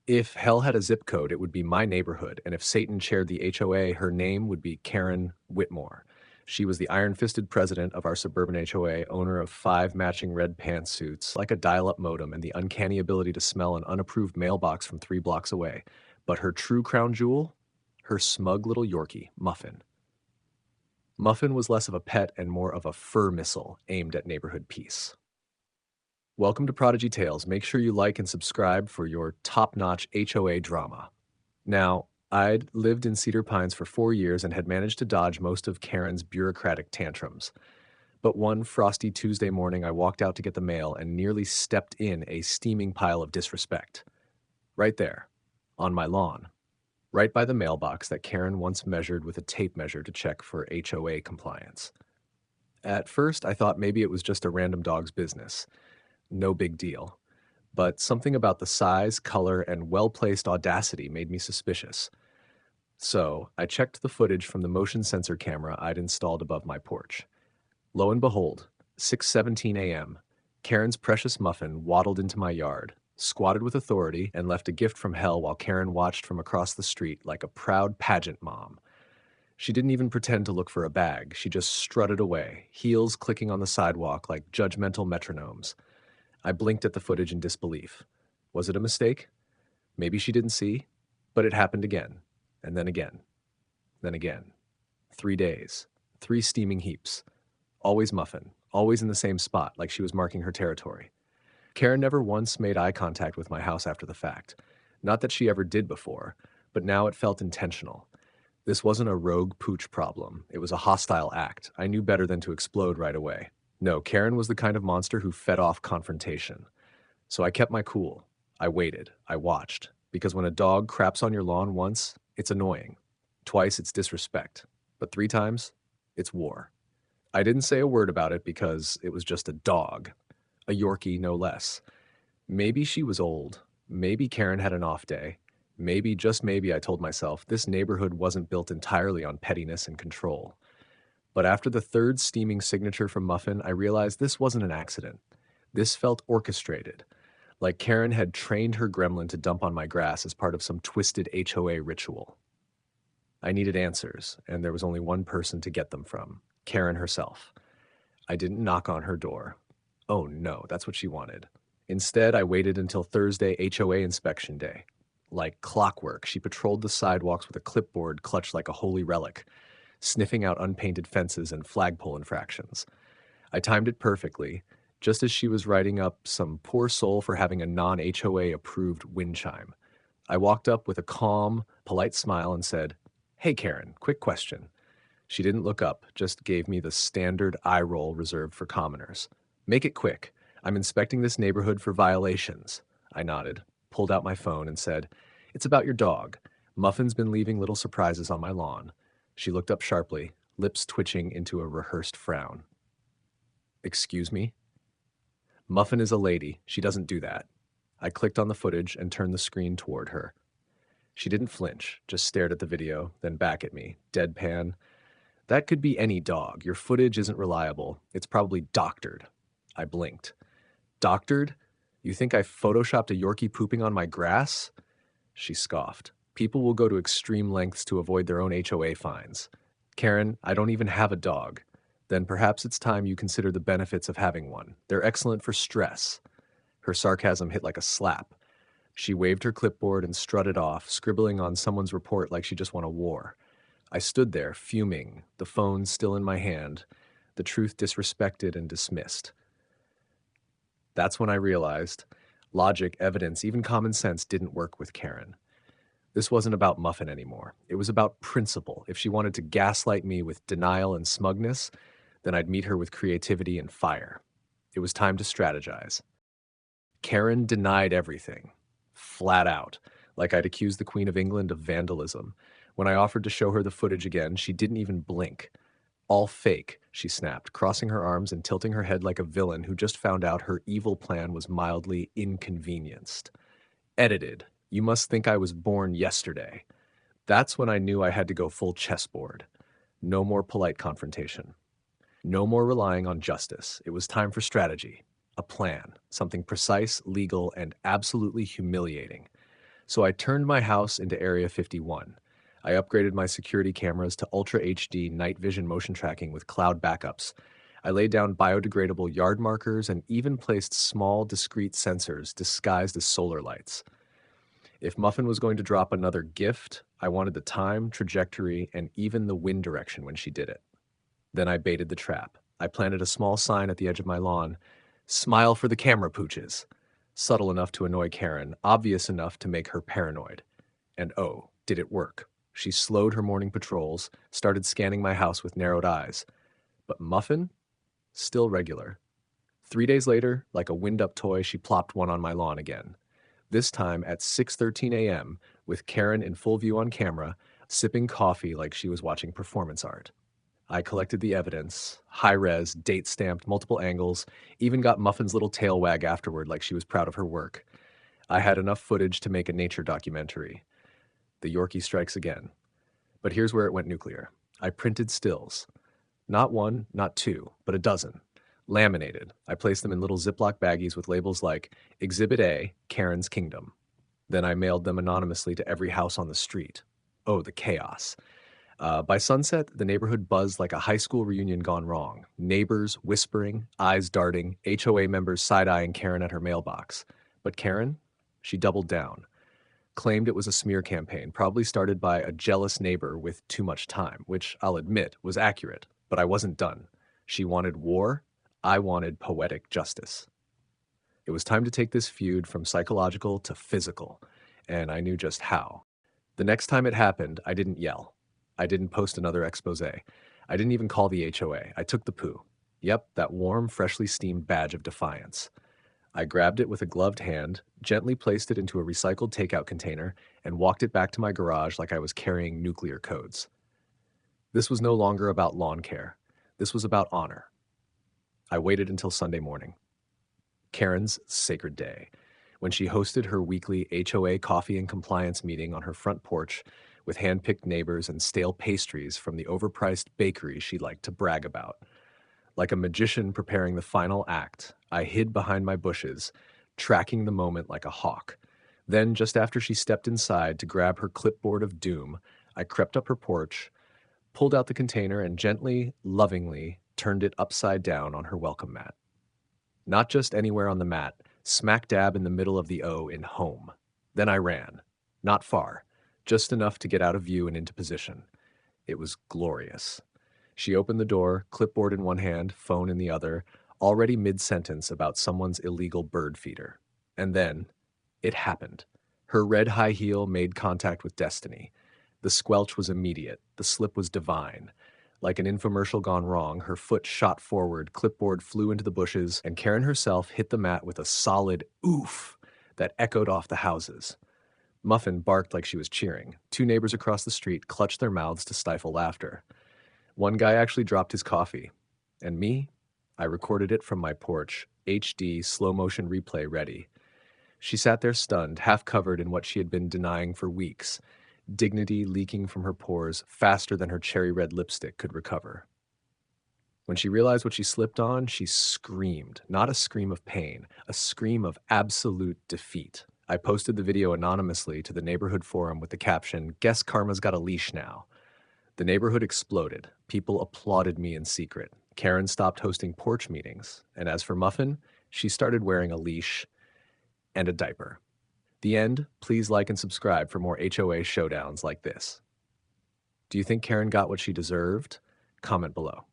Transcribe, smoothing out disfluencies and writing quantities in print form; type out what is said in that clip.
If hell had a zip code, it would be my neighborhood, and if Satan chaired the HOA, her name would be Karen Whitmore. She was the iron-fisted president of our suburban HOA, owner of 5 matching red pantsuits, like a dial-up modem, and the uncanny ability to smell an unapproved mailbox from 3 blocks away. But her true crown jewel? Her smug little Yorkie, Muffin. Muffin was less of a pet and more of a fur missile aimed at neighborhood peace. Welcome to Prodigy Tales. Make sure you like and subscribe for your top-notch HOA drama. Now, I'd lived in Cedar Pines for 4 years and had managed to dodge most of Karen's bureaucratic tantrums. But one frosty Tuesday morning, I walked out to get the mail and nearly stepped in a steaming pile of disrespect. Right there, on my lawn, right by the mailbox that Karen once measured with a tape measure to check for HOA compliance. At first, I thought maybe it was just a random dog's business. No big deal. But something about the size, color, and well-placed audacity made me suspicious. So I checked the footage from the motion sensor camera I'd installed above my porch. Lo and behold, 6:17 a.m., Karen's precious Muffin waddled into my yard, squatted with authority, and left a gift from hell while Karen watched from across the street like a proud pageant mom. She didn't even pretend to look for a bag. She just strutted away, heels clicking on the sidewalk like judgmental metronomes. I blinked at the footage in disbelief. Was it a mistake? Maybe she didn't see, but it happened again, and then again, then again. 3 days, 3 steaming heaps. Always Muffin, always in the same spot, like she was marking her territory. Karen never once made eye contact with my house after the fact. Not that she ever did before, but now it felt intentional. This wasn't a rogue pooch problem. It was a hostile act. I knew better than to explode right away. No, Karen was the kind of monster who fed off confrontation. So I kept my cool. I waited. I watched. Because when a dog craps on your lawn once, it's annoying. Twice, it's disrespect. But 3 times, it's war. I didn't say a word about it because it was just a dog. A Yorkie, no less. Maybe she was old. Maybe Karen had an off day. Maybe, just maybe, I told myself, this neighborhood wasn't built entirely on pettiness and control. But after the 3rd steaming signature from Muffin, I realized this wasn't an accident. This felt orchestrated, like Karen had trained her gremlin to dump on my grass as part of some twisted HOA ritual. I needed answers, and there was only one person to get them from, Karen herself. I didn't knock on her door. Oh no, that's what she wanted. Instead, I waited until Thursday HOA inspection day. Like clockwork, she patrolled the sidewalks with a clipboard clutched like a holy relic, sniffing out unpainted fences and flagpole infractions. I timed it perfectly, just as she was writing up some poor soul for having a non-HOA approved wind chime. I walked up with a calm, polite smile and said, "Hey Karen, quick question." She didn't look up, just gave me the standard eye roll reserved for commoners. "Make it quick. I'm inspecting this neighborhood for violations." I nodded, pulled out my phone and said, "It's about your dog. Muffin's been leaving little surprises on my lawn." She looked up sharply, lips twitching into a rehearsed frown. "Excuse me?" "Muffin is a lady. She doesn't do that." I clicked on the footage and turned the screen toward her. She didn't flinch, just stared at the video, then back at me, deadpan. "That could be any dog. Your footage isn't reliable. It's probably doctored." I blinked. "Doctored? You think I photoshopped a Yorkie pooping on my grass?" She scoffed. "People will go to extreme lengths to avoid their own HOA fines. Karen, I don't even have a dog. Then perhaps it's time you consider the benefits of having one. They're excellent for stress." Her sarcasm hit like a slap. She waved her clipboard and strutted off, scribbling on someone's report like she just won a war. I stood there, fuming, the phone still in my hand, the truth disrespected and dismissed. That's when I realized logic, evidence, even common sense didn't work with Karen. This wasn't about Muffin anymore. It was about principle. If she wanted to gaslight me with denial and smugness, then I'd meet her with creativity and fire. It was time to strategize. Karen denied everything. Flat out. Like I'd accused the Queen of England of vandalism. When I offered to show her the footage again, she didn't even blink. "All fake," she snapped, crossing her arms and tilting her head like a villain who just found out her evil plan was mildly inconvenienced. "Edited. You must think I was born yesterday." That's when I knew I had to go full chessboard. No more polite confrontation. No more relying on justice. It was time for strategy. A plan. Something precise, legal, and absolutely humiliating. So I turned my house into Area 51. I upgraded my security cameras to Ultra HD night vision motion tracking with cloud backups. I laid down biodegradable yard markers and even placed small, discrete sensors disguised as solar lights. If Muffin was going to drop another gift, I wanted the time, trajectory, and even the wind direction when she did it. Then I baited the trap. I planted a small sign at the edge of my lawn. Smile for the camera pooches. Subtle enough to annoy Karen, obvious enough to make her paranoid. And oh, did it work. She slowed her morning patrols, started scanning my house with narrowed eyes. But Muffin? Still regular. 3 days later, like a wind-up toy, she plopped one on my lawn again. This time at 6:13 a.m., with Karen in full view on camera, sipping coffee like she was watching performance art. I collected the evidence, high-res, date-stamped, multiple angles, even got Muffin's little tail wag afterward like she was proud of her work. I had enough footage to make a nature documentary. The Yorkie strikes again. But here's where it went nuclear. I printed stills. Not one, not two, but a dozen. Laminated. I placed them in little Ziploc baggies with labels like Exhibit A, Karen's Kingdom. Then I mailed them anonymously to every house on the street. Oh, the chaos. By sunset, the neighborhood buzzed like a high school reunion gone wrong. Neighbors whispering, eyes darting, HOA members side-eyeing Karen at her mailbox. But Karen, she doubled down. Claimed it was a smear campaign, probably started by a jealous neighbor with too much time, which I'll admit was accurate, but I wasn't done. She wanted war. I wanted poetic justice. It was time to take this feud from psychological to physical, and I knew just how. The next time it happened, I didn't yell. I didn't post another expose. I didn't even call the HOA. I took the poo. Yep, that warm, freshly steamed badge of defiance. I grabbed it with a gloved hand, gently placed it into a recycled takeout container, and walked it back to my garage like I was carrying nuclear codes. This was no longer about lawn care. This was about honor. I waited until Sunday morning. Karen's sacred day, when she hosted her weekly HOA coffee and compliance meeting on her front porch with hand-picked neighbors and stale pastries from the overpriced bakery she liked to brag about. Like a magician preparing the final act, I hid behind my bushes, tracking the moment like a hawk. Then, just after she stepped inside to grab her clipboard of doom, I crept up her porch, pulled out the container, and gently, lovingly turned it upside down on her welcome mat. Not just anywhere on the mat, smack dab in the middle of the O in home. Then I ran. Not far, just enough to get out of view and into position. It was glorious. She opened the door, clipboard in one hand, phone in the other, already mid-sentence about someone's illegal bird feeder. And then, it happened. Her red high heel made contact with destiny. The squelch was immediate. The slip was divine. Like an infomercial gone wrong, her foot shot forward, clipboard flew into the bushes, and Karen herself hit the mat with a solid oof that echoed off the houses. Muffin barked like she was cheering. Two neighbors across the street clutched their mouths to stifle laughter. One guy actually dropped his coffee. And me? I recorded it from my porch, HD slow-motion replay ready. She sat there stunned, half covered in what she had been denying for weeks, dignity leaking from her pores faster than her cherry-red lipstick could recover. When she realized what she slipped on, she screamed, not a scream of pain, a scream of absolute defeat. I posted the video anonymously to the neighborhood forum with the caption, "Guess Karma's got a leash now." The neighborhood exploded. People applauded me in secret. Karen stopped hosting porch meetings, and as for Muffin, she started wearing a leash and a diaper. The end. Please like and subscribe for more HOA showdowns like this. Do you think Karen got what she deserved? Comment below.